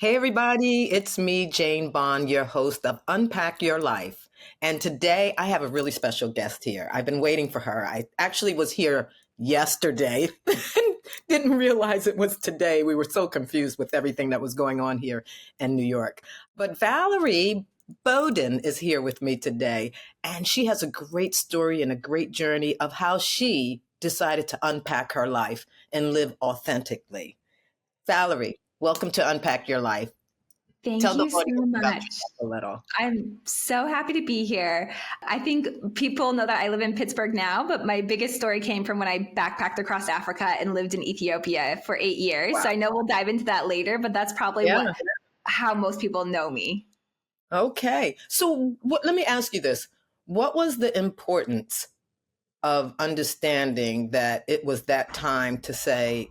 Hey, everybody, it's me, Jane Bond, your host of Unpack Your Life. And today I have a really special guest here. I've been waiting for her. I actually was here yesterday and didn't realize it was today. We were so confused with everything that was going on here in New York. But Valerie Bowden is here with me today, and she has a great story and a great journey of how she decided to unpack her life and live authentically. Valerie, welcome to Unpack Your Life. Thank Tell the you so audience about much. yourself a little. I'm so happy to be here. I think people know that I live in Pittsburgh now, but my biggest story came from when I backpacked across Africa and lived in Ethiopia for 8 years. Wow. So I know we'll dive into that later, but that's probably Yeah. how most people know me. Okay. So let me ask you this. What was the importance of understanding that it was that time to say,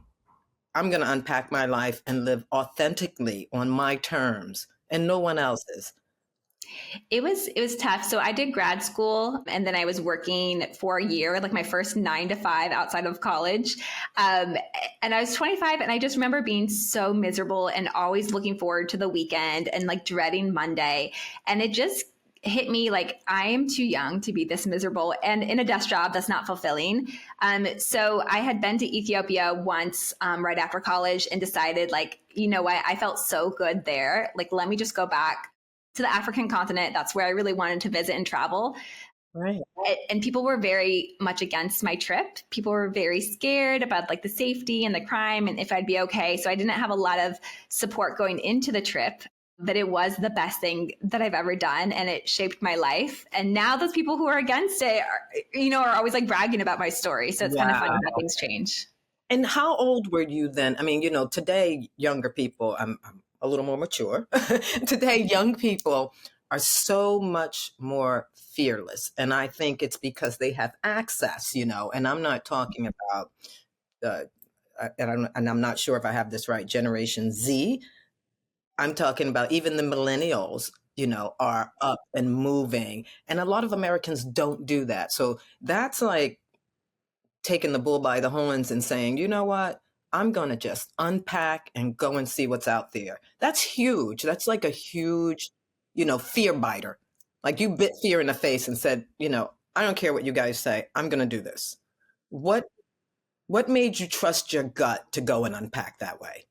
I'm going to unpack my life and live authentically on my terms and no one else's? It was tough. So I did grad school and then I was working for a year, like my first 9 to 5 outside of college. And I was 25 and I just remember being so miserable and always looking forward to the weekend and like dreading Monday. And it just hit me like I am too young to be this miserable and in a desk job that's not fulfilling. So I had been to Ethiopia once right after college and decided like, you know what, I felt so good there. Like, let me just go back to the African continent. That's where I really wanted to visit and travel. Right. And people were very much against my trip. People were very scared about like the safety and the crime and if I'd be okay. So I didn't have a lot of support going into the trip, but it was the best thing that I've ever done and it shaped my life. And now those people who are against it are always like bragging about my story. So it's kind of funny how things change. And how old were you then? I mean, today younger people, I'm a little more mature. Today, young people are so much more fearless. And I think it's because they have access, and I'm not talking about, and I'm not sure if I have this right, Generation Z. I'm talking about even the millennials, are up and moving. And a lot of Americans don't do that. So that's like taking the bull by the horns and saying, you know what? I'm going to just unpack and go and see what's out there. That's huge. That's like a huge, fear biter. Like you bit fear in the face and said, I don't care what you guys say. I'm going to do this. What made you trust your gut to go and unpack that way?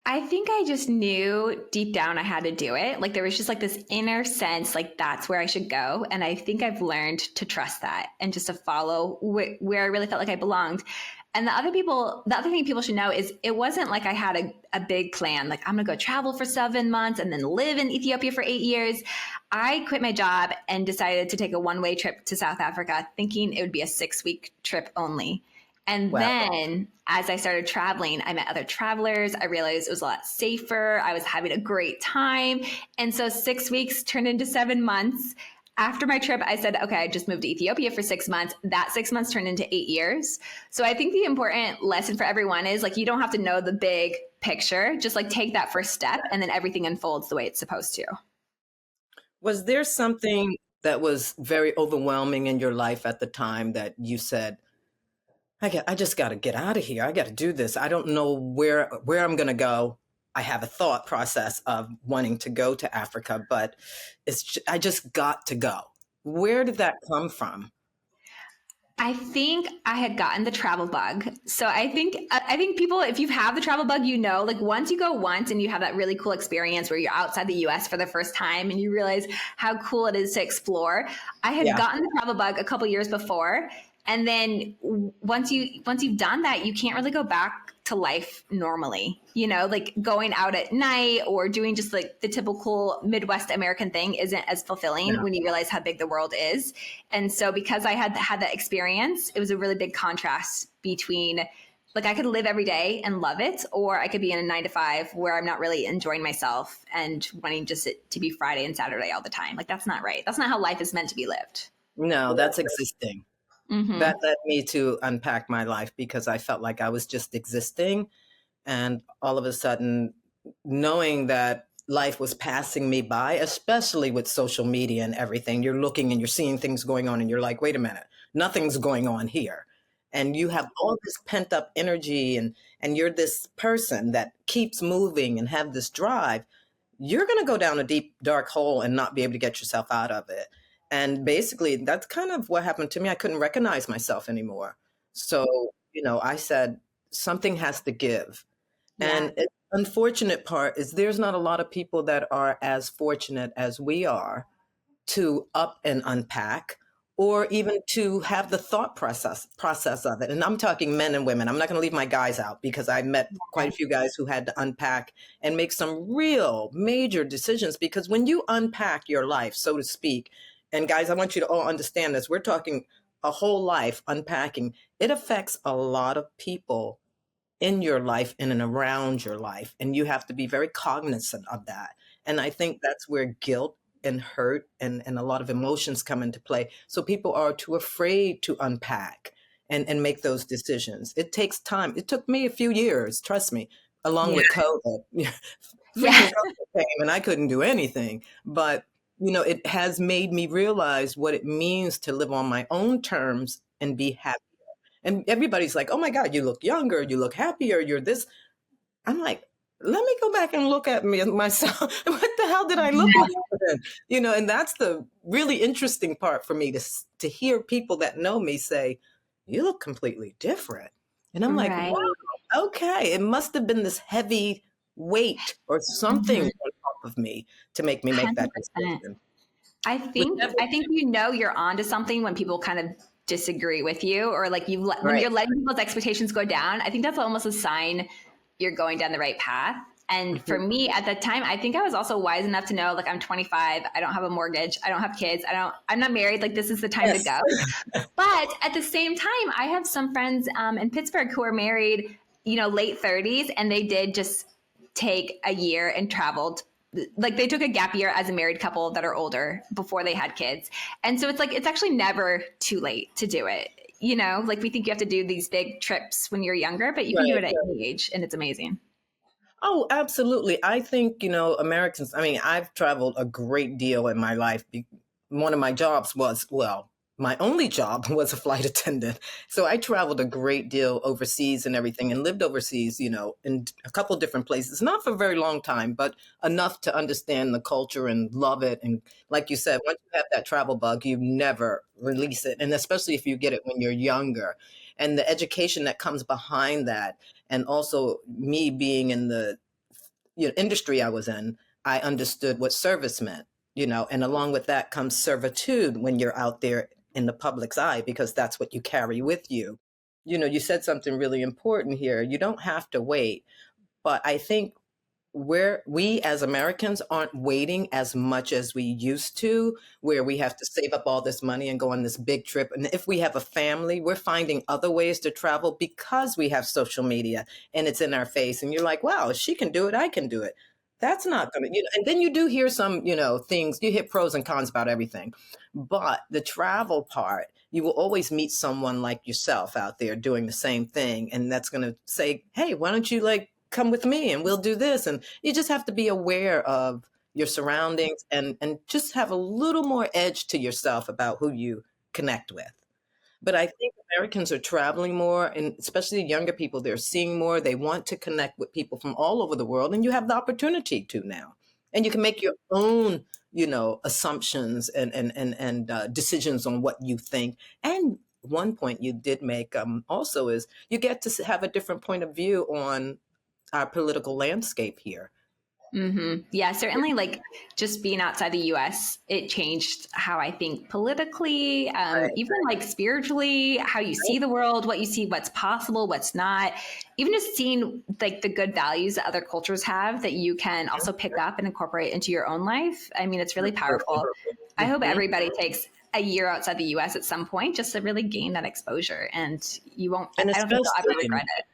I think I just knew deep down I had to do it. Like there was just like this inner sense, like that's where I should go. And I think I've learned to trust that and just to follow where I really felt like I belonged. And the other thing people should know is it wasn't like I had a big plan. Like I'm going to go travel for 7 months and then live in Ethiopia for 8 years. I quit my job and decided to take a one-way trip to South Africa, thinking it would be a 6-week trip only. And Wow. then as I started traveling, I met other travelers. I realized it was a lot safer. I was having a great time. And so 6 weeks turned into 7 months. After my trip, I said, okay, I just moved to Ethiopia for 6 months. That 6 months turned into 8 years. So I think the important lesson for everyone is like, you don't have to know the big picture. Just like take that first step and then everything unfolds the way it's supposed to. Was there something that was very overwhelming in your life at the time that you said, I just got to get out of here. I got to do this. I don't know where I'm going to go. I have a thought process of wanting to go to Africa, but I just got to go. Where did that come from? I think I had gotten the travel bug. So I think people, if you have the travel bug, like once you go once and you have that really cool experience where you're outside the US for the first time and you realize how cool it is to explore. I had gotten the travel bug a couple years before. And then once you've done that, you can't really go back to life normally, like going out at night or doing just like the typical Midwest American thing isn't as fulfilling when you realize how big the world is. And so because I had that experience, it was a really big contrast between like I could live every day and love it, or I could be in a 9 to 5 where I'm not really enjoying myself and wanting just it to be Friday and Saturday all the time. Like that's not right. That's not how life is meant to be lived. No, that's existing. Mm-hmm. That led me to unpack my life because I felt like I was just existing. And all of a sudden, knowing that life was passing me by, especially with social media and everything, you're looking and you're seeing things going on and you're like, wait a minute, nothing's going on here. and you have all this pent up energy, and you're this person that keeps moving and have this drive, you're going to go down a deep dark hole and not be able to get yourself out of it. And basically that's kind of what happened to me. I couldn't recognize myself anymore. So, I said something has to give. Yeah. And the unfortunate part is there's not a lot of people that are as fortunate as we are to up and unpack, or even to have the thought process of it. And I'm talking men and women. I'm not going to leave my guys out, because I met quite a few guys who had to unpack and make some real major decisions. Because when you unpack your life, so to speak, and guys, I want you to all understand this, we're talking a whole life unpacking. It affects a lot of people in your life, in and around your life. And you have to be very cognizant of that. And I think that's where guilt and hurt and a lot of emotions come into play. So people are too afraid to unpack and make those decisions. It takes time. It took me a few years, trust me, along Yeah. with COVID. Yeah. Freaking COVID came and I couldn't do anything. But, it has made me realize what it means to live on my own terms and be happy. And everybody's like, "Oh my God, you look younger, you look happier, you're this." I'm like, let me go back and look at me myself. What the hell did I look like then? And that's the really interesting part for me, to hear people that know me say, "You look completely different." And I'm like, Right. wow, okay. It must have been this heavy weight or something Mhm. on top of me to make me make that 100%. decision. I Which think never, I think you're onto something when people kind of disagree with you, or like when right. you're letting people's expectations go down. I think that's almost a sign you're going down the right path. And for Mhm. me at that time, I think I was also wise enough to know, like, I'm 25, I don't have a mortgage, I don't have kids, I'm not married, like this is the time to Yes. go. But at the same time, I have some friends in Pittsburgh who are married, late 30s, and they did just take a year and traveled. Like they took a gap year as a married couple that are older before they had kids. And so it's like, it's actually never too late to do it. Like we think you have to do these big trips when you're younger, but you can do Right. it at any age, and it's amazing. Oh, absolutely. I think, Americans, I mean, I've traveled a great deal in my life. One of my jobs was, well, my only job was a flight attendant. So I traveled a great deal overseas and everything, and lived overseas, in a couple different places, not for a very long time, but enough to understand the culture and love it. And like you said, once you have that travel bug, you never release it. And especially if you get it when you're younger, and the education that comes behind that. And also me being in the industry I was in, I understood what service meant, and along with that comes servitude when you're out there in the public's eye, because that's what you carry with you. You said something really important here. You don't have to wait, but I think we as Americans aren't waiting as much as we used to, where we have to save up all this money and go on this big trip. And if we have a family, we're finding other ways to travel because we have social media and it's in our face. And you're like, wow, if she can do it, I can do it. That's not going to, and then you do hear some, things, you hear pros and cons about everything. But the travel part, you will always meet someone like yourself out there doing the same thing. And that's going to say, hey, why don't you like come with me and we'll do this? And you just have to be aware of your surroundings, and just have a little more edge to yourself about who you connect with. But I think Americans are traveling more, and especially younger people, they're seeing more. They want to connect with people from all over the world, and you have the opportunity to now. And you can make your own, assumptions and decisions on what you think. And one point you did make, also, is you get to have a different point of view on our political landscape here. Yeah, certainly. Like just being outside the U.S., it changed how I think politically, Right. even like spiritually, how you see the world, what you see, what's possible, what's not. Even just seeing like the good values that other cultures have that you can also pick up and incorporate into your own life. I mean, it's really Absolutely. powerful. I hope Mhm. everybody takes a year outside the U.S. at some point just to really gain that exposure, and you won't. And I don't think you'll ever especially, regret it.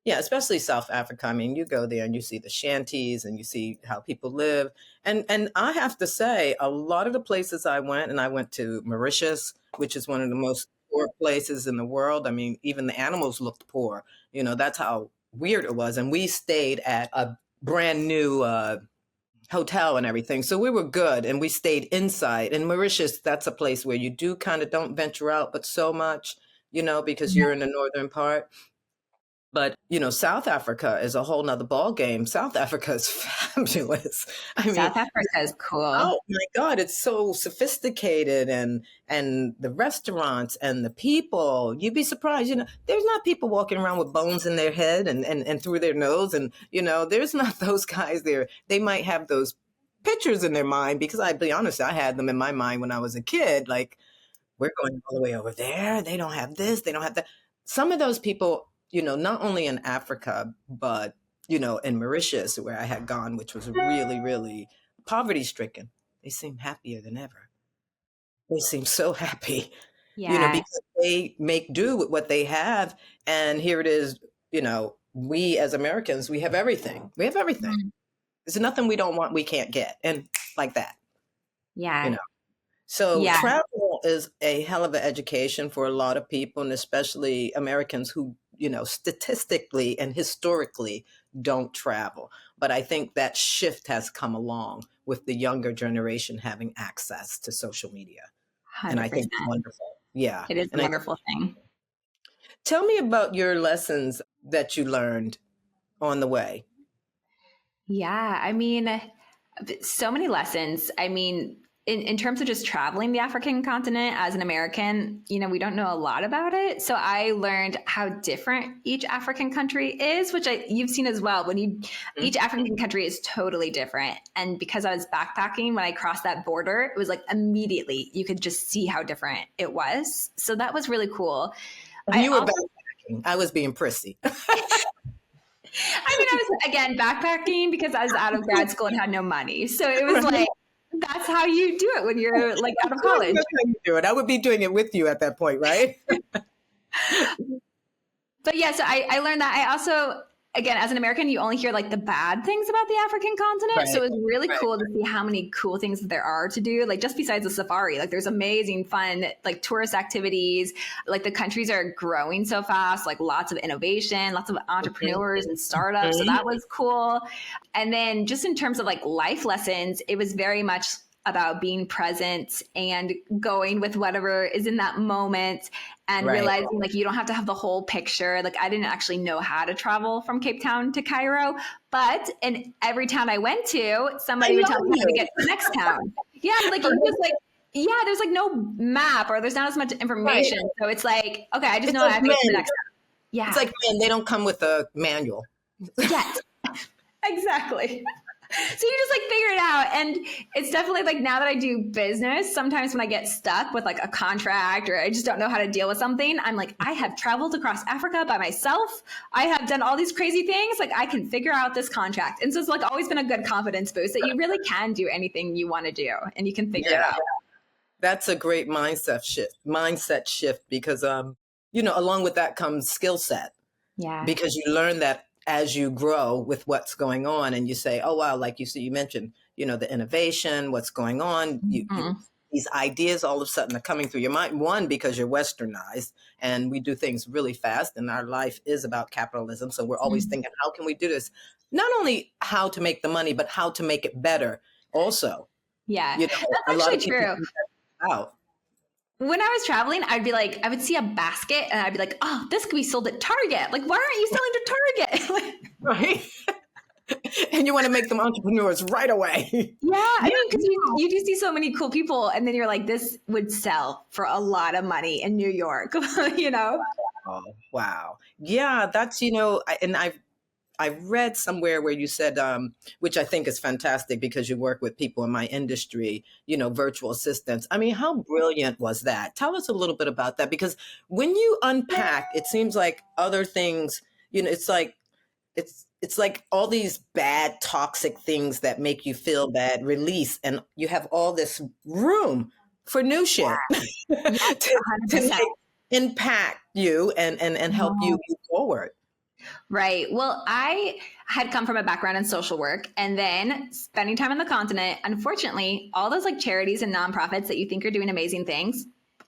yeah, especially South Africa. I mean, you go there and you see the shanties and you see how people live. And I have to say, a lot of the places and I went to Mauritius, which is one of the most poor places in the world. I mean, even the animals looked poor. That's how weird it was. And we stayed at a brand new hotel and everything. So we were good, and we stayed inside. In Mauritius, that's a place where you do kind of don't venture out, but so much. because you're in the northern part. But, South Africa is a whole nother ball game. South Africa is fabulous. I mean, South Africa is cool. oh my God, it's so sophisticated, and the restaurants and the people. You'd be surprised, there's not people walking around with bones in their head and through their nose. And, there's not those guys there. They might have those pictures in their mind, because I'd be honest, I had them in my mind when I was a kid. Like, we're going all the way over there. They don't have this, they don't have that. Some of those people, not only in Africa, but, in Mauritius, where I had gone, which was really, really poverty stricken, they seem happier than ever. They seem so happy, Yeah. because they make do with what they have. And here it is, we as Americans, we have everything. We have everything. Mhm. There's nothing we don't want, we can't get. And like that, you Yeah. know. So Yeah. travel is a hell of an education for a lot of people, and especially Americans who, statistically and historically don't travel. But I think that shift has come along with the younger generation having access to social media. And I think it's 100%. wonderful. Yeah. It is a And wonderful thing. tell me about your lessons that you learned on the way. Yeah. I mean, so many lessons. I mean, in terms of just traveling the African continent as an American, we don't know a lot about it. So I learned how different each African country is, which you've seen as well. Each African country is totally different. And because I was backpacking, when I crossed that border, it was like immediately you could just see how different it was. So that was really cool. And you were backpacking. I was being prissy. I mean, I was, again, backpacking because I was out of grad school and had no money. So it was like, that's how you do it when you're like out of college. That's how you do it. I would be doing it with you at that point, right? But yeah, so I learned that. I also, again, as an American, you only hear like the bad things about the African continent. Right. So it was really cool to see how many cool things there are to do. Like just besides the safari, like there's amazing fun, like tourist activities. Like the countries are growing so fast, like lots of innovation, lots of entrepreneurs and startups. So that was cool. And then just in terms of like life lessons, it was very much about being present and going with whatever is in that moment and realizing like you don't have to have the whole picture. Like I didn't actually know how to travel from Cape Town to Cairo, but in every town I went to, somebody would tell me how to get to the next town. Yeah, like it was like, yeah, there's like no map or there's not as much information. Right. So it's like, okay, I just know I have to get to the next town. Yeah. It's like, man, they don't come with a manual. Yes, exactly. So you just like figure it out. And it's definitely like now that I do business, sometimes when I get stuck with like a contract or I just don't know how to deal with something, I'm like, I have traveled across Africa by myself. I have done all these crazy things. Like I can figure out this contract. And so it's like always been a good confidence boost that you really can do anything you want to do and you can figure it out. That's a great mindset shift because, along with that comes skill set. Yeah. Because you learn that as you grow with what's going on and you say, oh, wow, like you mentioned, the innovation, what's going on, these ideas all of a sudden are coming through your mind. One, because you're westernized and we do things really fast and our life is about capitalism. So we're always thinking, how can we do this? Not only how to make the money, but how to make it better also. Yeah, that's actually true. Out. When I was traveling, I'd be like, I would see a basket and I'd be like, oh, this could be sold at Target. Like, why aren't you selling to Target? Right. And you want to make them entrepreneurs right away. Yeah. I mean, because you do see so many cool people and then you're like, this would sell for a lot of money in New York, Oh, wow. Yeah, that's, and I read somewhere where you said, which I think is fantastic because you work with people in my industry, virtual assistants. I mean, how brilliant was that? Tell us a little bit about that, because when you unpack, it seems like other things, it's like all these bad, toxic things that make you feel bad release, and you have all this room for new shit to impact you and help you move forward. Right. Well, I had come from a background in social work and then spending time on the continent. Unfortunately, all those like charities and nonprofits that you think are doing amazing things,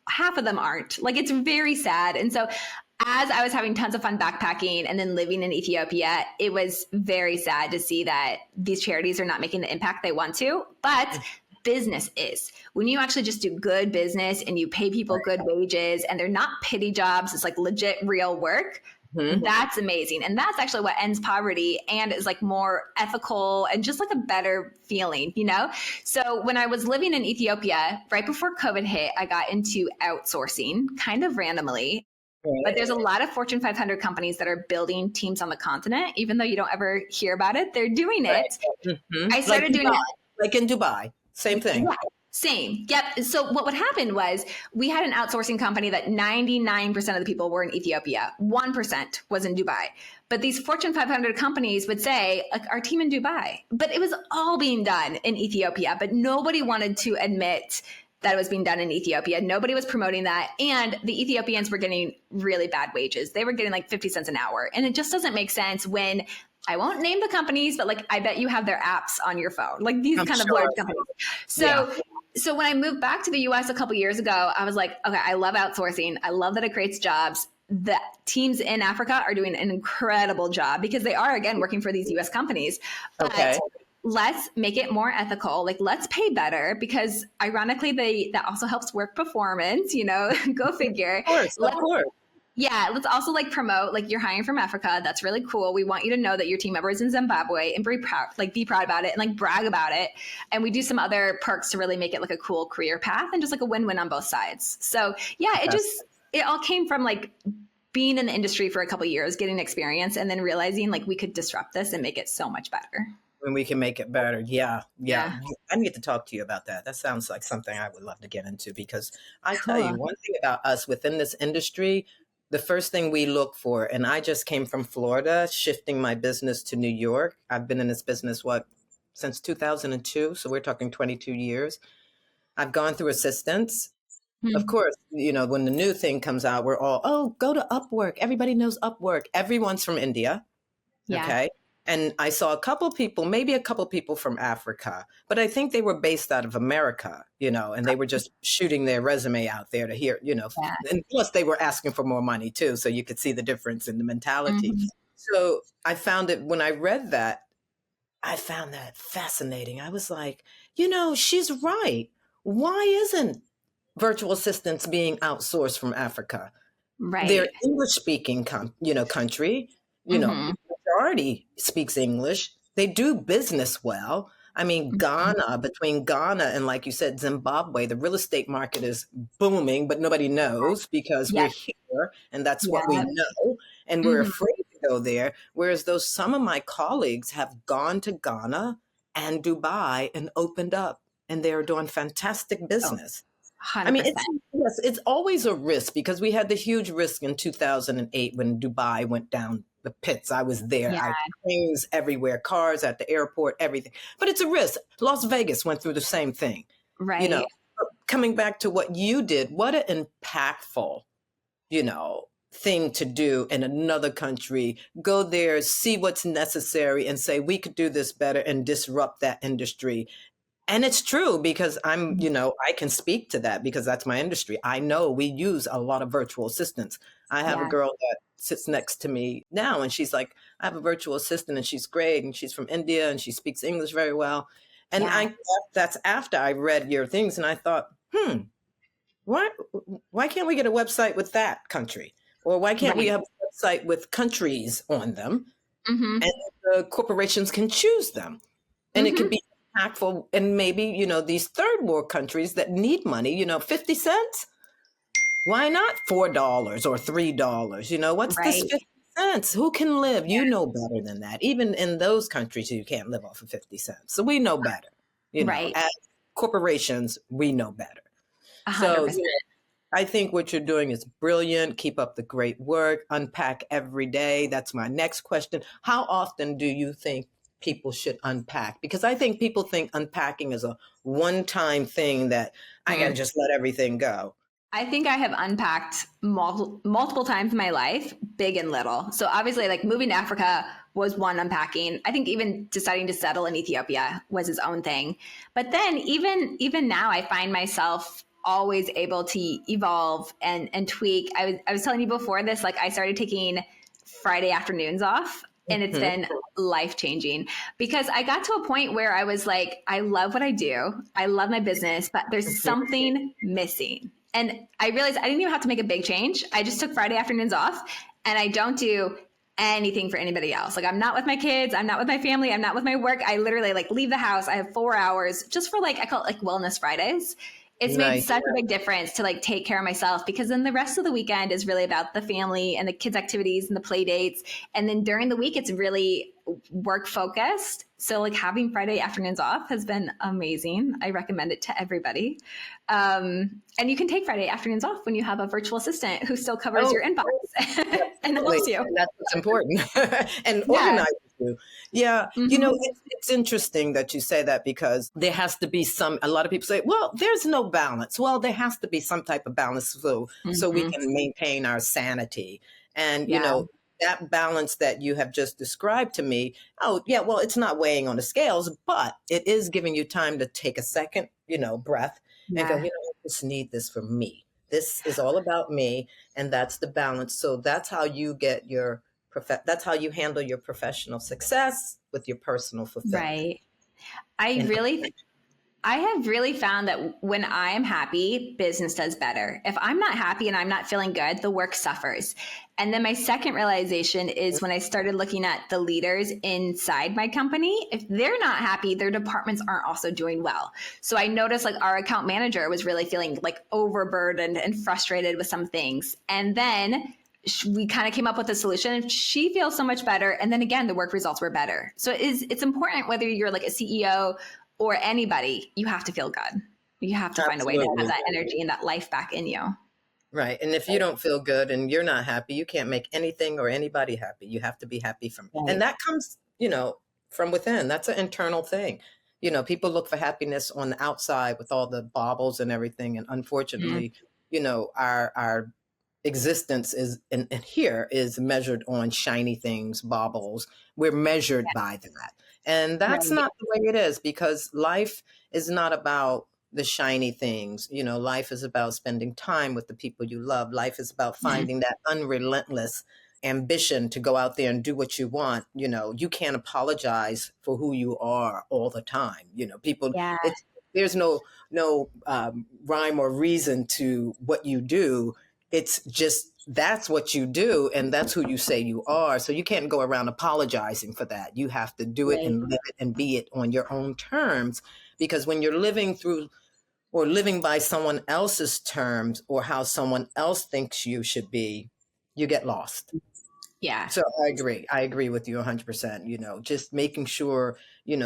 half of them aren't. Like it's very sad. And so as I was having tons of fun backpacking and then living in Ethiopia, it was very sad to see that these charities are not making the impact they want to. But business is. When you actually just do good business and you pay people good wages and they're not pity jobs, it's like legit real work. Mhm. That's amazing. And that's actually what ends poverty and is like more ethical and just like a better feeling, you know? So when I was living in Ethiopia, right before COVID hit, I got into outsourcing kind of randomly. But Right. there's a lot of Fortune 500 companies that are building teams on the continent, even though you don't ever hear about it, they're doing Right. it. Mhm. I Like started doing Dubai. it. Like in Dubai. Same thing. Yeah, same. Yep. So what would happen was we had an outsourcing company that 99% of the people were in Ethiopia. 1% was in Dubai. But these Fortune 500 companies would say, like, our team in Dubai. But it was all being done in Ethiopia. But nobody wanted to admit that it was being done in Ethiopia. Nobody was promoting that. And the Ethiopians were getting really bad wages. They were getting like 50 cents an hour. And it just doesn't make sense when I won't name the companies, but like I bet you have their apps on your phone, like these I'm kind of large sure. companies. Yeah. So when I moved back to the US a couple years ago, I was like, okay, I love outsourcing. I love that it creates jobs. The teams in Africa are doing an incredible job because they are again working for these US companies. But Okay. let's make it more ethical. Like let's pay better because ironically that also helps work performance, you know, go figure. Of course. Of Let's course. yeah, let's also like promote like you're hiring from Africa. That's really cool. We want you to know that your team member is in Zimbabwe and be proud about it and like brag about it. And we do some other perks to really make it like a cool career path and just like a win-win on both sides. So yeah, it all came from like being in the industry for a couple of years, getting experience, and then realizing like we could disrupt this and make it so much better. When we can make it better. Yeah. Yeah. Yeah. I need to talk to you about that. That sounds like something I would love to get into because I tell you, Cool. one thing about us within this industry, the first thing we look for, and I just came from Florida, shifting my business to New York. I've been in this business, since 2002. So we're talking 22 years. I've gone through assistance. Of Hmm. course, when the new thing comes out, we're all, oh, go to Upwork. Everybody knows Upwork. Everyone's from India. Yeah. Okay. And I saw a couple people, maybe a couple people from Africa, but I think they were based out of America, and they were just shooting their resume out there to hear. Yeah. And plus they were asking for more money too. So you could see the difference in the mentality. Hmm. So I found it when I read that, I found that fascinating. I was like, she's right. Why isn't virtual assistants being outsourced from Africa? They're Right. English speaking country, Hmm. majority speaks English. They do business well. I mean, between Ghana and, like you said, Zimbabwe, the real estate market is booming, but nobody knows because Yeah. we're here and that's what we Yeah. know. And we're Hmm. afraid to go there. Whereas some of my colleagues have gone to Ghana and Dubai and opened up and they're doing fantastic Oh, business. I mean, 100%. it's always a risk because we had the huge risk in 2008 when Dubai went down the pits. I was there. Yeah. Planes everywhere, cars at the airport, everything. But it's a risk. Las Vegas went through the same thing. You know, Right. But coming back to what you did, what an impactful, thing to do in another country. Go there, see what's necessary, and say we could do this better and disrupt that industry. And it's true because I can speak to that because that's my industry. I know we use a lot of virtual assistants. I have a Yeah. girl that sits next to me now and she's like, I have a virtual assistant and she's great and she's from India and she speaks English very well. And Yeah. that's after I read your things and I thought, why why can't we get a website with that country? Or why can't we Right. have a website with countries on them and Mhm. the corporations can choose them? And it could Mhm. be impactful and maybe, these third world countries that need money, 50 cents. Why not $4 or $3? What's this Right. 50 cents? Who can live? You know better than that. Even in those countries, you can't live off of 50 cents. So we know better. Right. As corporations, we know better. So 100%. I think what you're doing is brilliant. Keep up the great work. Unpack every day. That's my next question. How often do you think people should unpack? Because I think people think unpacking is a one-time thing that I got to Mm. just let everything go. I think I have unpacked multiple times in my life, big and little. So obviously, like moving to Africa was one unpacking. I think even deciding to settle in Ethiopia was its own thing. But then even now, I find myself always able to evolve and tweak. I was telling you before this, like I started taking Friday afternoons off, and it's Mhm. been life changing because I got to a point where I was like, I love what I do. I love my business, but there's something missing. And I realized I didn't even have to make a big change. I just took Friday afternoons off and I don't do anything for anybody else. Like I'm not with my kids, I'm not with my family, I'm not with my work. I literally like leave the house. I have 4 hours just for like, I call it like wellness Fridays. It's made Nice. such a big difference to like take care of myself because then the rest of the weekend is really about the family and the kids' activities and the play dates. And then during the week, it's really work focused. So like having Friday afternoons off has been amazing. I recommend it to everybody. And you can take Friday afternoons off when you have a virtual assistant who still covers Oh, your inbox and absolutely. helps you. And that's what's important. And Yeah. organizes you. Yeah. Mm-hmm. It's interesting that you say that because there has to be a lot of people say, well, there's no balance. Well, there has to be some type of balance so we Mm-hmm. can maintain our sanity. And, Yeah. that balance that you have just described to me, oh, yeah, well, it's not weighing on the scales, but it is giving you time to take a second, breath and go, Yeah. I just need this for me. This is all about me. And that's the balance. So that's how you get that's how you handle your professional success with your personal fulfillment. Right. I And really I have really found that when I'm happy, business does better. If I'm not happy and I'm not feeling good, the work suffers. And then my second realization is when I started looking at the leaders inside my company, if they're not happy, their departments aren't also doing well. So I noticed like our account manager was really feeling like overburdened and frustrated with some things. And then we kind of came up with a solution. She feels so much better. And then again, the work results were better. So it's important whether you're like a CEO or anybody, you have to feel good. You have to find a way to have absolutely. that energy and that life back in you. Right. And if you don't feel good and you're not happy, you can't make anything or anybody happy. You have to be happy and Right. that comes, from within. That's an internal thing. People look for happiness on the outside with all the baubles and everything. And Mm-hmm. unfortunately, our existence and here is measured on shiny things, baubles. We're measured by that. And that's Right. not the way it is because life is not about the shiny things. Life is about spending time with the people you love. Life is about Mhm. finding that unrelentless ambition to go out there and do what you want. You can't apologize for who you are all the time. People, Yeah. there's no rhyme or reason to what you do. It's just that's what you do and that's who you say you are. So you can't go around apologizing for that. You have to do it Right. and live it and be it on your own terms because when you're living through or living by someone else's terms or how someone else thinks you should be, you get lost. Yeah. So I agree. I agree with you 100%. Just making sure,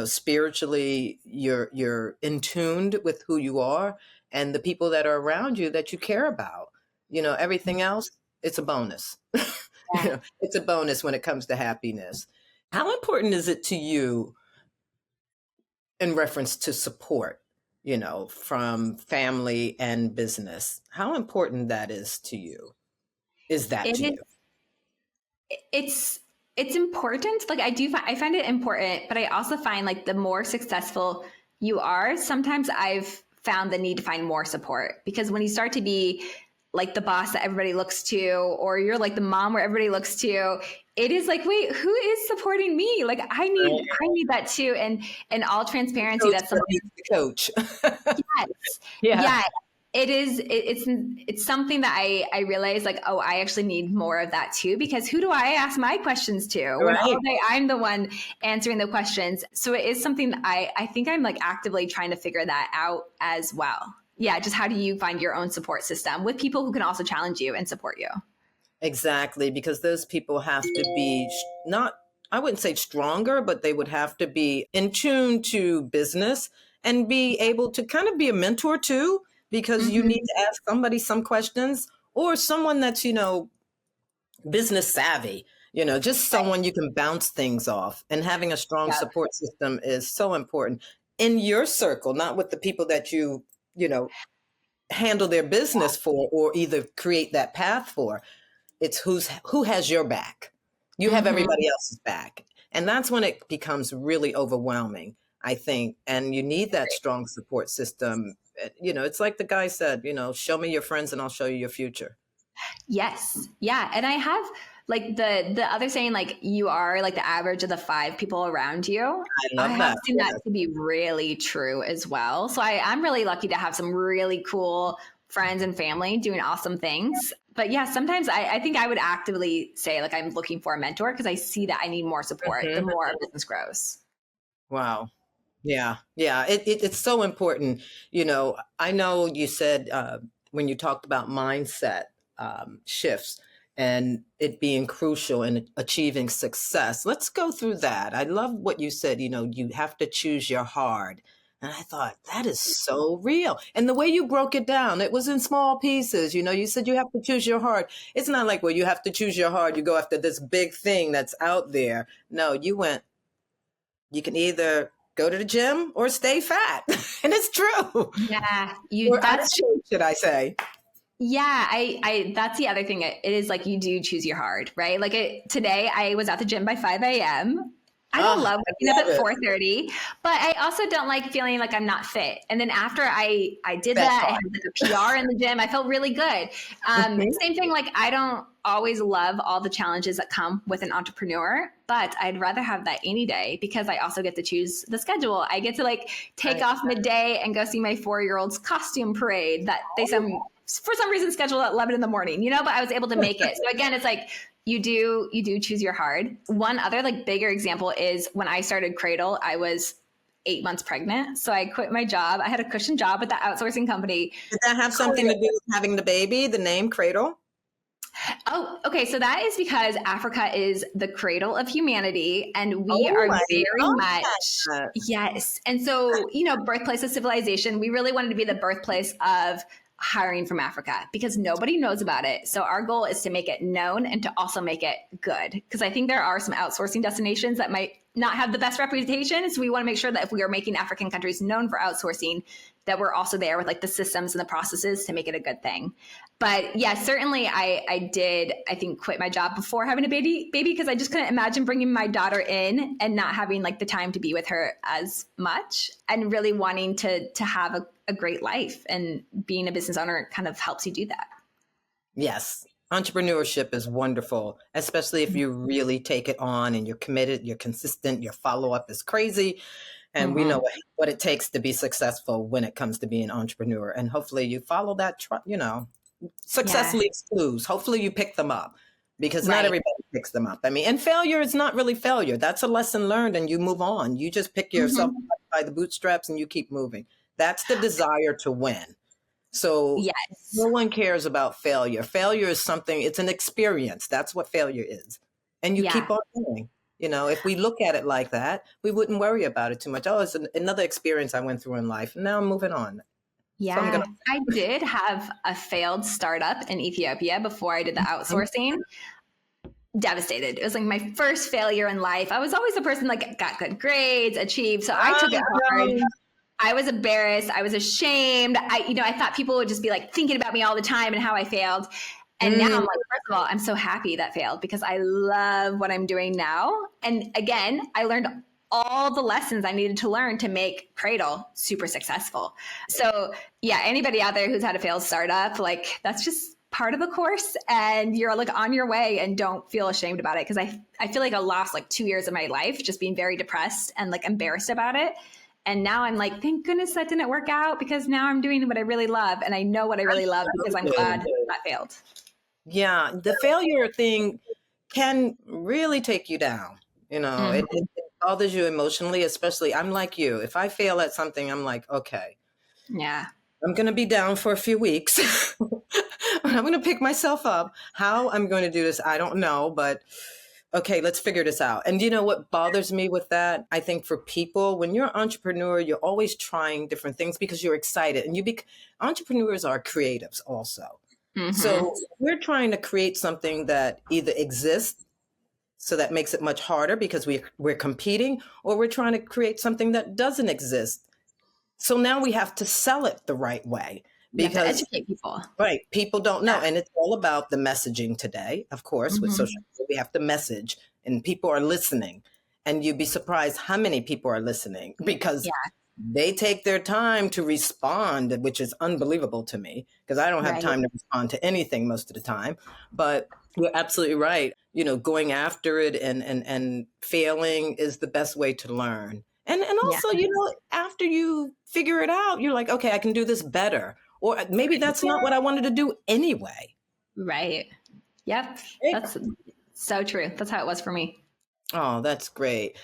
spiritually you're in tuned with who you are and the people that are around you that you care about. Everything else, it's a bonus. Yeah. It's a bonus when it comes to happiness. How important is it to you in reference to support, from family and business? How important that is to you? Is that It to is you? it's it's important. Like I find it important, but I also find like the more successful you are, sometimes I've found the need to find more support because when you start to be like the boss that everybody looks to, or you're like the mom where everybody looks to, it is like, wait, who is supporting me? Like I need that too. And in all transparency, Coach that's that something. needs the coach. Yes. Yeah. Yeah. It is. It's something that I realize like, oh, I actually need more of that too, because who do I ask my questions to when all Right. day I'm the one answering the questions? So it is something that I think I'm like actively trying to figure that out as well. Yeah. Just how do you find your own support system with people who can also challenge you and support you? Exactly. Because those people have to be not, I wouldn't say stronger, but they would have to be in tune to business and be able to kind of be a mentor too, because you need Mm-hmm. to ask somebody some questions or someone that's, business savvy, just Right. someone you can bounce things off. And having a strong Yeah. support system is so important in your circle, not with the people that you know, handle their business for or either create that path for. It's who has your back. You have Mm-hmm. everybody else's back. And that's when it becomes really overwhelming, I think. And you need that strong support system. It's like the guy said, show me your friends and I'll show you your future. Yes. Yeah. And I have like the other saying, like you are like the average of the 5 people around you. I I love have that. seen that to be really true as well. So I'm really lucky to have some really cool friends and family doing awesome things. But yeah, sometimes I think I would actively say like I'm looking for a mentor because I see that I need more support the Mhm. more our business grows. Wow. Yeah, yeah, it's so important. I know you said when you talked about mindset shifts and it being crucial in achieving success. Let's go through that. I love what you said. You have to choose your hard. And I thought that is so real. And the way you broke it down, it was in small pieces. You said you have to choose your hard. It's not like, well, you have to choose your hard. You go after this big thing that's out there. No, you can either go to the gym or stay fat. And it's true. Yeah, you Or out of that's shape, should I say. Yeah, I that's the other thing. It is like you do choose your hard, right? Like today I was at the gym by 5 a.m. I don't Oh, love I waking up love at it. 4:30, but I also don't like feeling like I'm not fit. And then after I did That that, I part. had like a PR in the gym. I felt really good. Mhm. Same thing, like I don't always love all the challenges that come with an entrepreneur, but I'd rather have that any day because I also get to choose the schedule. I get to like take Right. off midday and go see my 4-year-old's costume parade that they for some reason scheduled at 11 in the morning, but I was able to make it. So again, it's like you do choose your hard. One other like bigger example is when I started Cradle, I was 8 months pregnant. So I quit my job. I had a cushion job at the outsourcing company. Did that have something to do with having the baby, the name Cradle? Oh, okay. So that is because Africa is the cradle of humanity, and we Oh, are I very love much, that. yes. And so, birthplace of civilization, we really wanted to be the birthplace of hiring from Africa because nobody knows about it. So our goal is to make it known and to also make it good. Because I think there are some outsourcing destinations that might not have the best reputation. So we want to make sure that if we are making African countries known for outsourcing, that we're also there with like the systems and the processes to make it a good thing. But yeah, certainly I did, I think, quit my job before having a baby because I just couldn't imagine bringing my daughter in and not having like the time to be with her as much and really wanting to have a great life. And being a business owner kind of helps you do that. Yes. Entrepreneurship is wonderful, especially if you really take it on and you're committed, you're consistent, your follow up is crazy. And we know Mm-hmm. what it takes to be successful when it comes to being an entrepreneur. And hopefully you follow that, success Yeah. leaves clues. Hopefully you pick them up because not Right. everybody picks them up. I mean, and failure is not really failure. That's a lesson learned and you move on. You just pick yourself Mm-hmm. up by the bootstraps and you keep moving. That's the desire to win. So Yes. no one cares about failure. Failure is something, it's an experience. That's what failure is. And you Yeah. keep on going. If we look at it like that, we wouldn't worry about it too much. Oh, it's another experience I went through in life. Now I'm moving on. So I'm going Yeah. I did have a failed startup in Ethiopia before I did the to. outsourcing. Devastated. It was like my first failure in life. I was always a person like got good grades, achieved. So I took it hard. I was embarrassed. I was ashamed. I thought people would just be like thinking about me all the time and how I failed. And now I'm Mm, like, first of all, I'm so happy that failed because I love what I'm doing now. And again, I learned all the lessons I needed to learn to make Cradle super successful. So yeah, anybody out there who's had a failed startup, like that's just part of the course and you're like on your way and don't feel ashamed about it. Cause I feel like I lost like 2 years of my life just being very depressed and like embarrassed about it. And now I'm like, thank goodness that didn't work out because now I'm doing what I really love. And I know what I really love because I'm glad absolutely. that failed. Yeah, the failure thing can really take you down. Mm-hmm. It bothers you emotionally, especially I'm like you. If I fail at something, I'm like, okay, Yeah. I'm going to be down for a few weeks. I'm going to pick myself up. How I'm going to do this, I don't know, but okay, let's figure this out. And you know what bothers me with that? I think for people, when you're an entrepreneur, you're always trying different things because you're excited. And entrepreneurs are creatives also. Mm-hmm. So we're trying to create something that either exists, so that makes it much harder because we're competing, or we're trying to create something that doesn't exist. So now we have to sell it the right way You have to because, educate people. right, people don't know. Yeah. And it's all about the messaging today. Of course, with social Mm-hmm. media, we have to message and people are listening. And you'd be surprised how many people are listening because Yeah. they take their time to respond, which is unbelievable to me because I don't have Right. time to respond to anything most of the time. But you're absolutely right. Going after it and failing is the best way to learn. And Yeah. also, after you figure it out, you're like, okay, I can do this better. Or maybe that's not what I wanted to do anyway. Right. Yep. That's so true. That's how it was for me. Oh, that's great.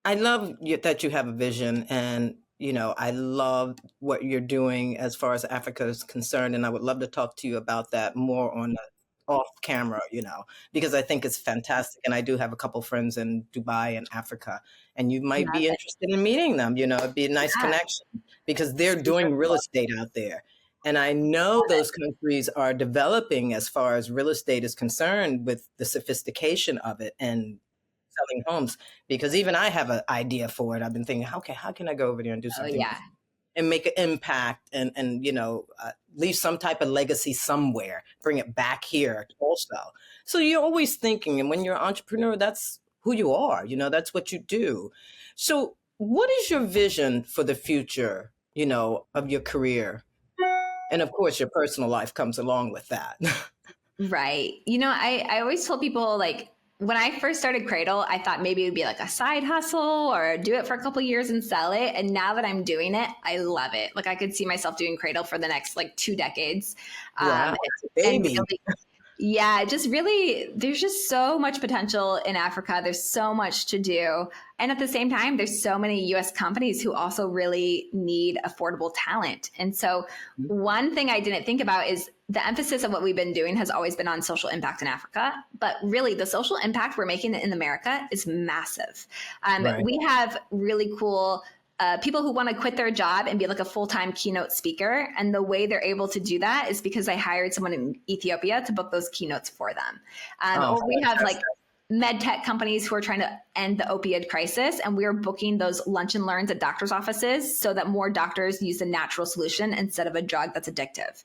I love that you have a vision, and I love what you're doing as far as Africa is concerned, and I would love to talk to you about that more on the off camera, because I think it's fantastic. And I do have a couple friends in Dubai and Africa, and you might Love be it. interested in meeting them. It'd be a nice Yeah. connection because they're Super doing real cool. estate out there. And I know Love it. those countries are developing as far as real estate is concerned with the sophistication of it and selling homes, because even I have an idea for it. I've been thinking, okay, how can I go over there and do Oh something yeah. and make an impact and leave some type of legacy somewhere, bring it back here also. So you're always thinking, and when you're an entrepreneur, that's who you are. That's what you do. So what is your vision for the future? Of your career, and of course, your personal life comes along with that. Right. I always told people like when I first started Cradle, I thought maybe it would be like a side hustle or do it for a couple years and sell it. And now that I'm doing it, I love it. Like I could see myself doing Cradle for the next like 2 decades. Wow, it's a And baby. really, yeah, just really, there's just so much potential in Africa. There's so much to do. And at the same time, there's so many US companies who also really need affordable talent. And so, one thing I didn't think about is the emphasis of what we've been doing has always been on social impact in Africa. But really, the social impact we're making in America is massive. Right. We have really cool people who want to quit their job and be like a full-time keynote speaker. And the way they're able to do that is because I hired someone in Ethiopia to book those keynotes for them. Oh, Or we have like fantastic. med tech companies who are trying to end the opioid crisis. And we're booking those lunch and learns at doctors' offices so that more doctors use a natural solution instead of a drug that's addictive.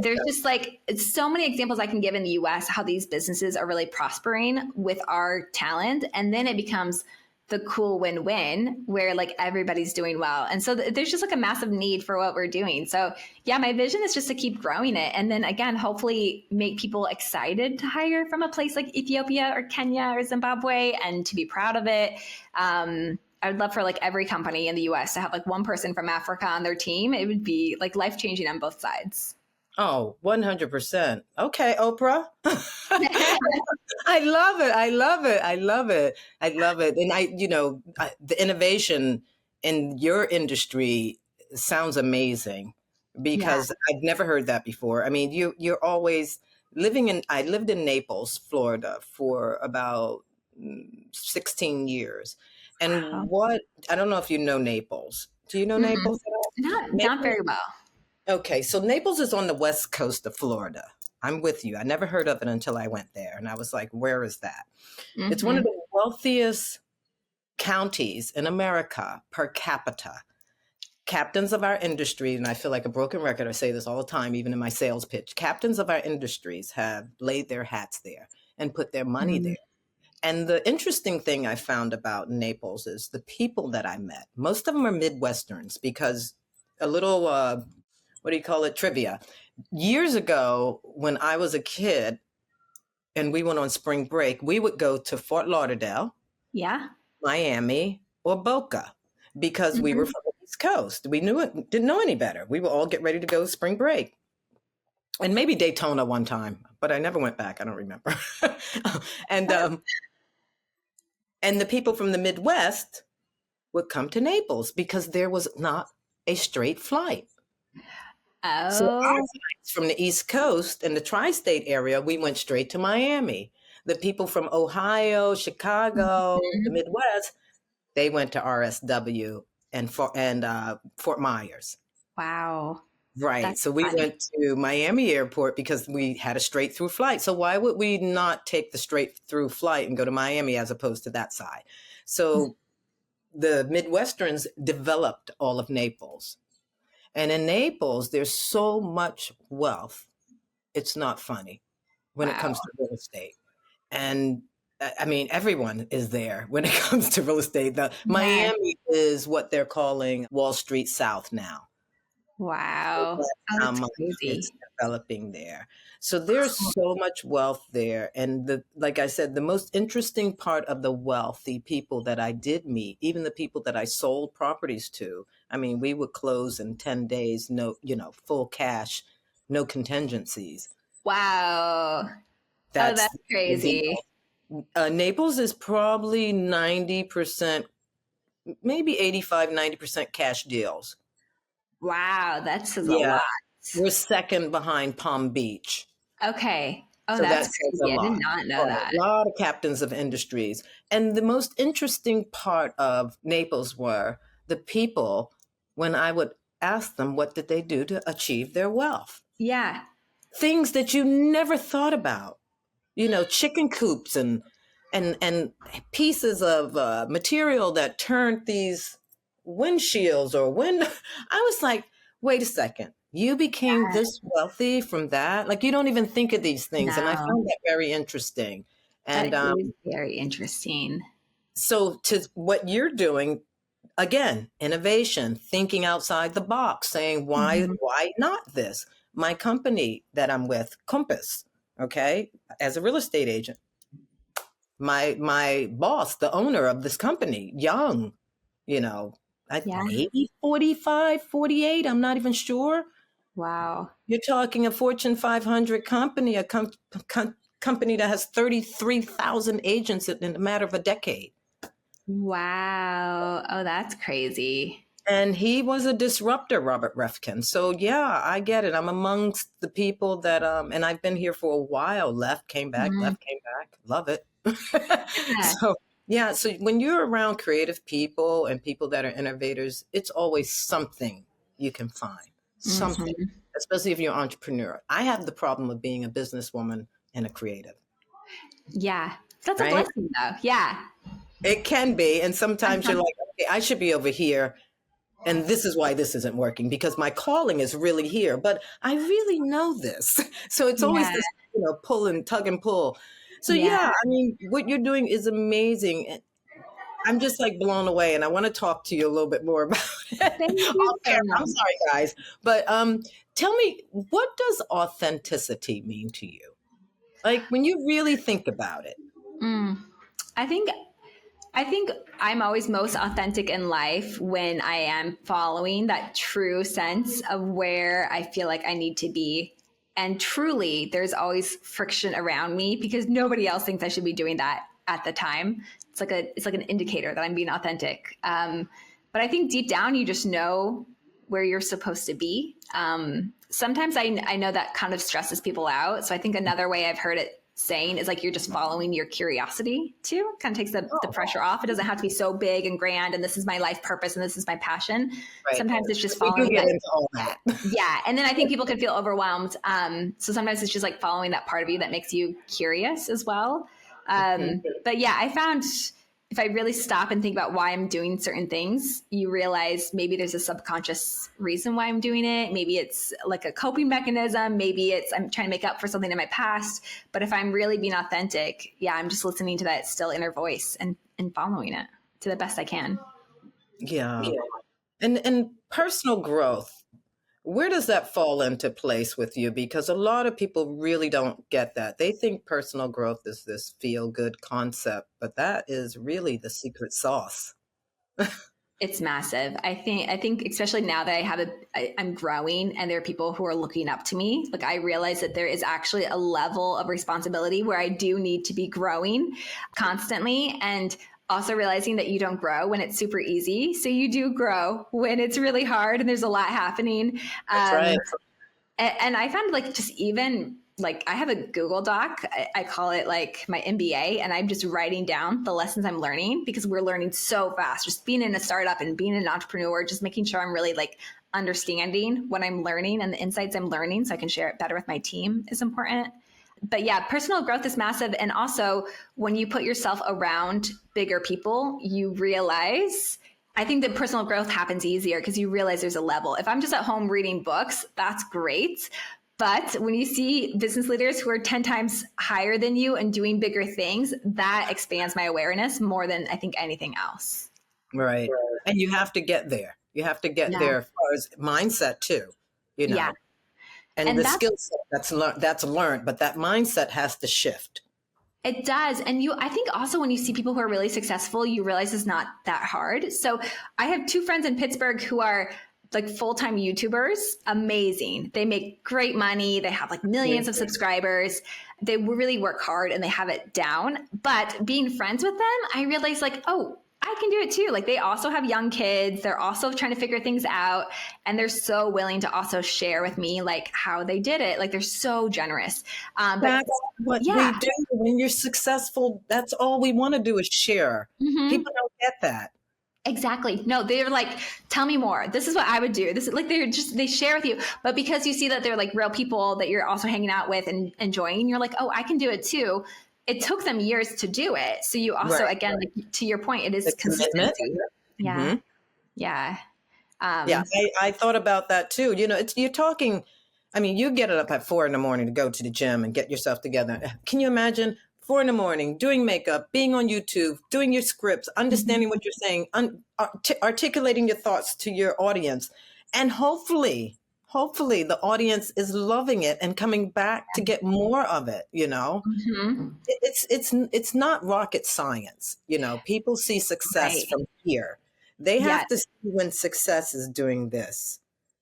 There's just like so many examples I can give in the US how these businesses are really prospering with our talent. And then it becomes the cool win-win where like everybody's doing well. And so there's just like a massive need for what we're doing. So yeah, my vision is just to keep growing it. And then again, hopefully make people excited to hire from a place like Ethiopia or Kenya or Zimbabwe and to be proud of it. I would love for like every company in the US to have like one person from Africa on their team. It would be like life-changing on both sides. Oh, 100%. Okay, Oprah. I love it. I love it. I love it. I love it. And the innovation in your industry sounds amazing Yeah. because I've never heard that before. I mean, you're always I lived in Naples, Florida for about 16 years. And Wow. I don't know if you know Naples. Do you know Mm-mm. Naples at all? Not Naples very well. Okay, so Naples is on the west coast of Florida. I'm with you. I never heard of it until I went there, and I was like, where is that? It's one of Mm-hmm. the wealthiest counties in America per capita. Captains of our industry, and I feel like a broken record, I say this all the time, even in my sales pitch, captains of our industries have laid their hats there and put their money there. And the interesting thing I found about Naples is the people that I met. Most of them are Midwesterns because a little what do you call it? Trivia. Years ago, when I was a kid and we went on spring break, we would go to Fort Lauderdale, Yeah. Miami, or Boca because we were Mm-hmm. from the East Coast. We knew it, didn't know any better. We would all get ready to go spring break. And maybe Daytona one time, but I never went back. I don't remember. and and the people from the Midwest would come to Naples because there was not a straight flight. So our Oh. flights from the East Coast and the tri-state area, we went straight to Miami. The people from Ohio, Chicago, the Mhm. Midwest, they went to RSW and Fort Myers. Wow. Right. That's So we funny. went to Miami Airport because we had a straight through flight. So why would we not take the straight through flight and go to Miami as opposed to that side? So the Midwesterns developed all of Naples. And in Naples, there's so much wealth. It's not funny when it Wow. comes to real estate. And I mean, everyone is there when it comes to real estate. The Yeah. Miami is what they're calling Wall Street South now. So Wow. that's Oh, how that's much it's crazy. developing there. So there's so much wealth there. And like I said, the most interesting part of the wealthy people that I did meet, even the people that I sold properties to, I mean, we would close in 10 days, no, full cash, no contingencies. Wow. Oh, That's that's the deal. crazy. Naples is probably 90%, maybe 85, 90% cash deals. Wow, that says a Yeah. lot. We're second behind Palm Beach. Okay. Oh, So that that's says a crazy. I did lot. not know Right. that. A lot of captains of industries. And the most interesting part of Naples were the people, when I would ask them what did they do to achieve their wealth. Yeah. Things that you never thought about. Chicken coops and pieces of material that turned these windshields or wind. I was like, wait a second, you became this wealthy from that? Like you don't even think of these things, and I No, found that very interesting. that And is very interesting. so to what you're doing again, innovation, thinking outside the box, saying why Mhm. why not this? My company that I'm with, Compass, okay, as a real estate agent. My boss, the owner of this company, young, you know, Yeah. maybe 45, 48, I'm not even sure. Wow. You're talking a Fortune 500 company, a company that has 33,000 agents in a matter of a decade. Wow. Oh, that's crazy. And he was a disruptor, Robert Refkin. So yeah, I get it. I'm amongst the people that and I've been here for a while, Mm, left, came back. Love it. yeah. So yeah, so when you're around creative people and people that are innovators, it's always something you can find. Something. Mhm. Especially if you're an entrepreneur. I have the problem of being a businesswoman and a creative, Yeah. That's a right? blessing, though. Yeah. It can be. And sometimes you're Uh-huh. like, okay, I should be over here. And this is why this isn't working because my calling is really here, but I really know this. So it's always Yeah. this, pull and tug and pull. So Yeah. yeah, I mean, what you're doing is amazing. And I'm just like blown away, and I want to talk to you a little bit more about it Thank you off so camera. I'm much. sorry, guys, but tell me, what does authenticity mean to you? Like when you really think about it. Mm. I think I think I'm always most authentic in life when I am following that true sense of where I feel like I need to be. And truly, there's always friction around me because nobody else thinks I should be doing that at the time. It's like an indicator that I'm being authentic. But I think deep down, you just know where you're supposed to be. Sometimes I know that kind of stresses people out. So I think another way I've heard it saying is like you're just following your curiosity too. Kind of takes the Oh, pressure off. It doesn't have to be so big and grand and this is my life purpose and this is my passion. right. Sometimes it's just We do following get that. into all that. Yeah. And then I think people can feel overwhelmed. So sometimes it's just like following that part of you that makes you curious as well. But yeah, I found if I really stop and think about why I'm doing certain things, you realize maybe there's a subconscious reason why I'm doing it. Maybe it's like a coping mechanism. Maybe it's I'm trying to make up for something in my past. But if I'm really being authentic, yeah, I'm just listening to that still inner voice and following it to the best I can. Yeah. And personal growth. Where does that fall into place with you? Because a lot of people really don't get that. They think personal growth is this feel good concept, but that is really the secret sauce. It's massive. I think especially now that I'm growing and there are people who are looking up to me, like I realize that there is actually a level of responsibility where I do need to be growing constantly and also realizing that you don't grow when it's super easy. So you do grow when it's really hard and there's a lot happening. That's Um, right. and I found like just even like I have a Google Doc. I call it like my MBA, and I'm just writing down the lessons I'm learning because we're learning so fast. Just being in a startup and being an entrepreneur, just making sure I'm really like understanding what I'm learning and the insights I'm learning so I can share it better with my team is important. But yeah, personal growth is massive. And also, when you put yourself around bigger people, you realize I think that personal growth happens easier because you realize there's a level. If I'm just at home reading books, that's great. But when you see business leaders who are 10 times higher than you and doing bigger things, that expands my awareness more than I think anything else. Right. And you have to get there. You have to get Yeah. there as far as mindset too, you Yeah. know, and And the that's skill set that's learned, but that mindset has to shift. It does. And I think also when you see people who are really successful, you realize it's not that hard. So I have two friends in Pittsburgh who are like full-time YouTubers, amazing. They make great money. They have like millions Mhm. of subscribers. They really work hard and they have it down. But being friends with them, I realized like, oh, I can do it too. Like they also have young kids. They're also trying to figure things out. And they're so willing to also share with me like how they did it. Like they're so generous. But That's what we yeah. do. When you're successful, that's all we want to do is share. Mm-hmm. People don't get that. Exactly. No, they're like, tell me more. This is what I would do. This is like they share with you. But because you see that they're like real people that you're also hanging out with and enjoying, you're like, oh, I can do it too. It took them years to do it. So you also, Right. again, like to your point, it The is commitment. consistency. Yeah. Mhm. Yeah. Yeah, Um, I thought about that too. You know, you're talking, I mean, you get up at 4 in the morning to go to the gym and get yourself together. Can you imagine 4 in the morning doing makeup, being on YouTube, doing your scripts, mhm. understanding what you're saying, articulating your thoughts to your audience, and hopefully the audience is loving it and coming back to get more of it, you know? Mhm. It's not rocket science. You know, people see success Right. from here. They Yes. have to see when success is doing this,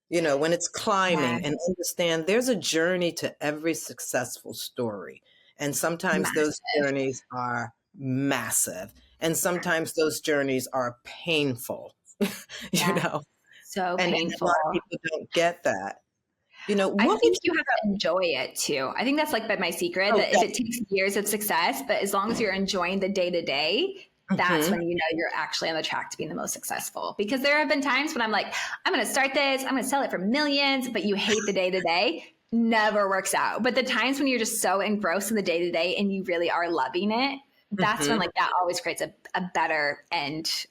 you know, when it's Yeah. climbing, and understand there's a journey to every successful story. And sometimes those Massive. journeys are massive, and sometimes those journeys are painful, you Yeah. know, So and a painful. lot of people don't get that. You know, I what would think you you have to enjoy it too. I think that's like my secret oh, that if it takes years of success, but as long as you're enjoying the day to day, that's mhm. when you know you're actually on the track to being the most successful. Because there have been times when I'm like, I'm going to start this, I'm going to sell it for millions, but you hate the day to day. Never works out. But the times when you're just so engrossed in the day to day and you really are loving it, that's when Mhm. like that always creates a better end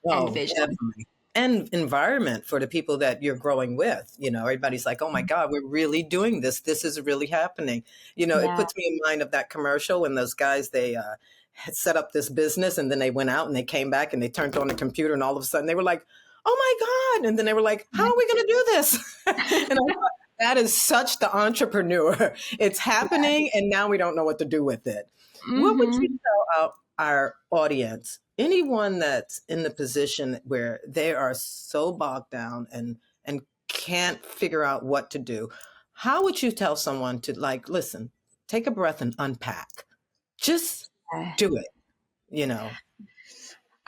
Oh, vision. definitely. And environment for the people that you're growing with. You know, everybody's like, oh my God, we're really doing this. This is really happening. You know, it Yeah. puts me in mind of that commercial when those guys, they had set up this business and then they went out and they came back and they turned on the computer and all of a sudden they were like, oh my God. And then they were like, how are we going to do this? And I thought, that is such the entrepreneur. It's happening and now we don't know what to do with it. What would you Mm-hmm. tell our audience, anyone that's in the position where they are so bogged down and can't figure out what to do? How would you tell someone to, like, listen, take a breath and unpack? Just do it, you know?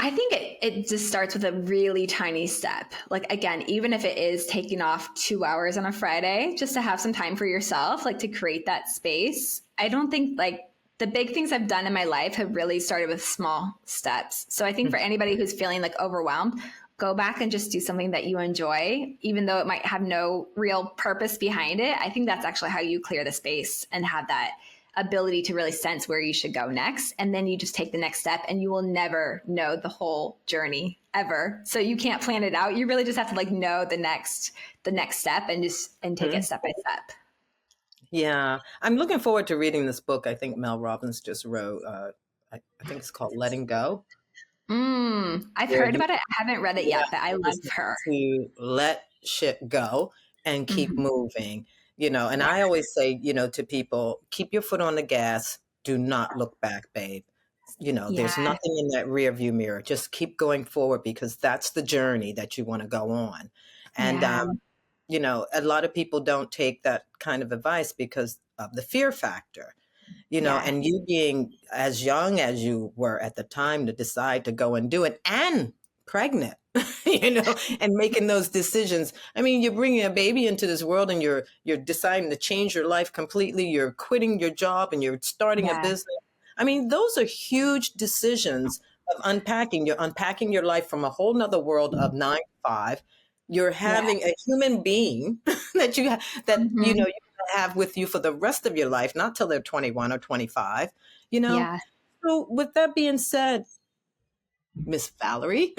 I think it just starts with a really tiny step. Like, again, even if it is taking off 2 hours on a Friday, just to have some time for yourself, like to create that space. I don't think like the big things I've done in my life have really started with small steps. So I think for anybody who's feeling like overwhelmed, go back and just do something that you enjoy, even though it might have no real purpose behind it. I think that's actually how you clear the space and have that ability to really sense where you should go next. And then you just take the next step and you will never know the whole journey ever. So you can't plan it out. You really just have to like know the next step and take it Mhm. step by step. Yeah, I'm looking forward to reading this book. I think Mel Robbins just wrote. I think it's called Letting Go, I've where heard you about it. I haven't read it yeah, yet, but I you love just her. have to let shit go and keep Mm-hmm. moving, you know. And Yeah. I always say, you know, to people, keep your foot on the gas. Do not look back, babe. You know, Yeah. there's nothing in that rear view mirror. Just keep going forward because that's the journey that you want to go on. And, Yeah. you know, a lot of people don't take that kind of advice because of the fear factor, you know, Yeah. and you being as young as you were at the time to decide to go and do it and pregnant, you know, and making those decisions. I mean, you're bringing a baby into this world and you're deciding to change your life completely. You're quitting your job and you're starting a Yeah. business. I mean, those are huge decisions of unpacking. You're unpacking your life from a whole nother world of 9 to 5. You're Yeah. having a human being that you Mm-hmm. know have with you for the rest of your life, not till they're 21 or 25, you know? Yeah. So, with that being said, Miss Valerie,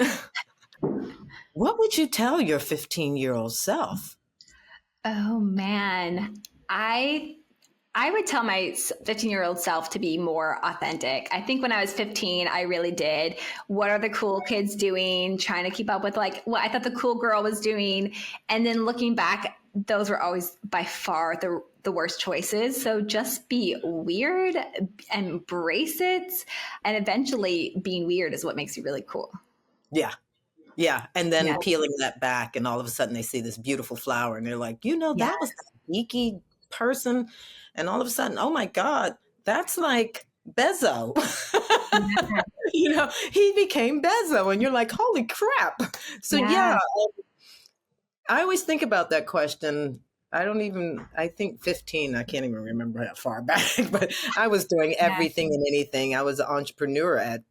what would you tell your 15-year-old self? Oh man. I I would tell my 15-year-old self to be more authentic. I think when I was 15, I really did. What are the cool kids doing? Trying to keep up with like what I thought the cool girl was doing. And then looking back, those were always by far the worst choices. So just be weird, embrace it. And eventually being weird is what makes you really cool. Yeah. Yeah. And then Yeah. peeling that back, and all of a sudden they see this beautiful flower and they're like, Yeah. that was that geeky person. And all of a sudden, oh my God, that's like Bezzo. Yeah. He became Bezzo, and you're like, holy crap. So Yeah. yeah, I always think about that question. I think 15, I can't even remember how far back, but I was doing Yeah. everything and anything. I was an entrepreneur at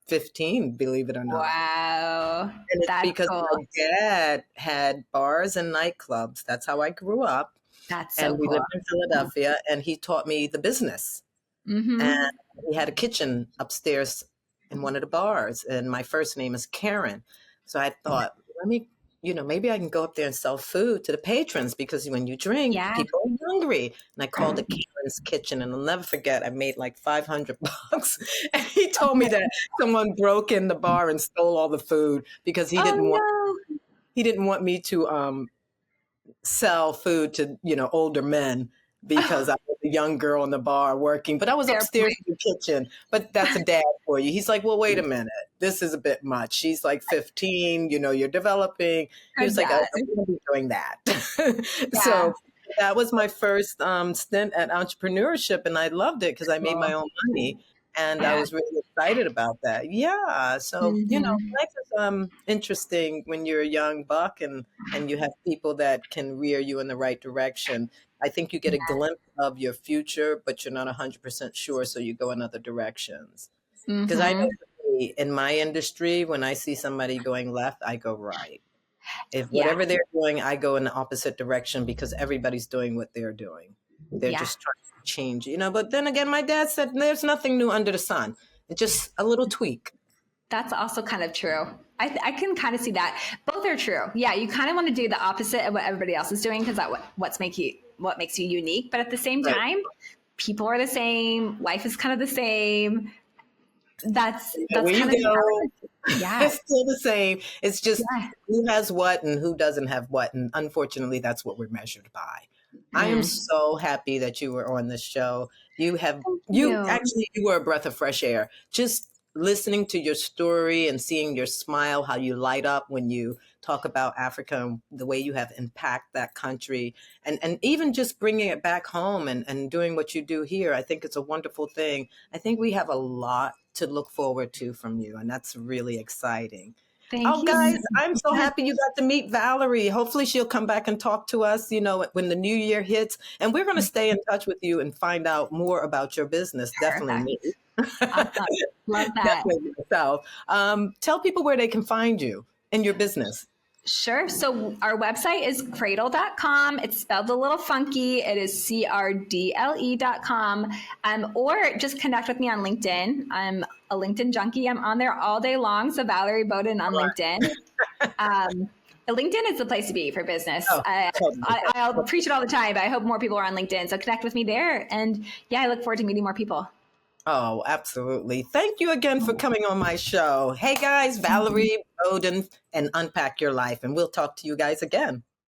15, believe it or not. Wow. And it's That's because cool. my dad had bars and nightclubs. That's how I grew up. That's so And we cool. lived in Philadelphia, and he taught me the business. And Mm-hmm. he had a kitchen upstairs in one of the bars. And my first name is Karen. So I thought, let me, maybe I can go up there and sell food to the patrons, because when you drink, Yeah. people are hungry. And I called it Karen's Kitchen. And I'll never forget, I made like $500. And he told me that someone broke in the bar and stole all the food because he Oh didn't want no. he didn't want me to sell food to older men, because I was a young girl in the bar working, but I was Fair upstairs point. in the kitchen. But that's a dad for you. He's like, well, wait a minute, this is a bit much. She's like 15, you're developing. He Good was like, oh, dad. I'm gonna be doing that. Yeah. So that was my first stint at entrepreneurship, and I loved it because I made my Cool. own money. And I Yeah. was really excited about that. Yeah. So, Mm-hmm. life is interesting when you're a young buck, and you have people that can rear you in the right direction. I think you get a glimpse of your future, but you're not 100% sure, so you go in other directions. Because I know Mm-hmm. for me, in my industry, when I see somebody going left, I go right. If Yeah. whatever they're doing, I go in the opposite direction, because everybody's doing what they're doing. They're Yeah. just trying to change, But then again, my dad said there's nothing new under the sun. It's just a little tweak. That's also kind of true. I can kind of see that. Both are true. Yeah, you kind of want to do the opposite of what everybody else is doing because what makes you unique. But at the same Right. time, people are the same. Life is kind of the same. That's Where you kind of go, yeah, it's still the same. It's just yeah. who has what and who doesn't have what. And unfortunately, that's what we're measured by. I am Mm. so happy that you were on this show. Thank you. You were a breath of fresh air. Just listening to your story and seeing your smile, how you light up when you talk about Africa and the way you have impacted that country, and even just bringing it back home, and doing what you do here. I think it's a wonderful thing. I think we have a lot to look forward to from you, and that's really exciting. Thank Oh, you so guys, I'm so much. happy you got to meet Valerie. Hopefully, she'll come back and talk to us, when the new year hits. And we're going to stay in touch with you and find out more about your business. Definitely Perfect. me. Awesome. Love that. Definitely myself. Tell people where they can find you in your business. Sure. So our website is cradle.com. It's spelled a little funky. It is CRDLE.com. Or just connect with me on LinkedIn. I'm a LinkedIn junkie. I'm on there all day long. So Valerie Bowden on All right. LinkedIn. LinkedIn is the place to be for business. Oh, totally. I'll preach it all the time, but I hope more people are on LinkedIn. So connect with me there. And yeah, I look forward to meeting more people. Oh, absolutely. Thank you again for coming on my show. Hey, guys, Valerie Bowden and Unpack Your Life. And we'll talk to you guys again.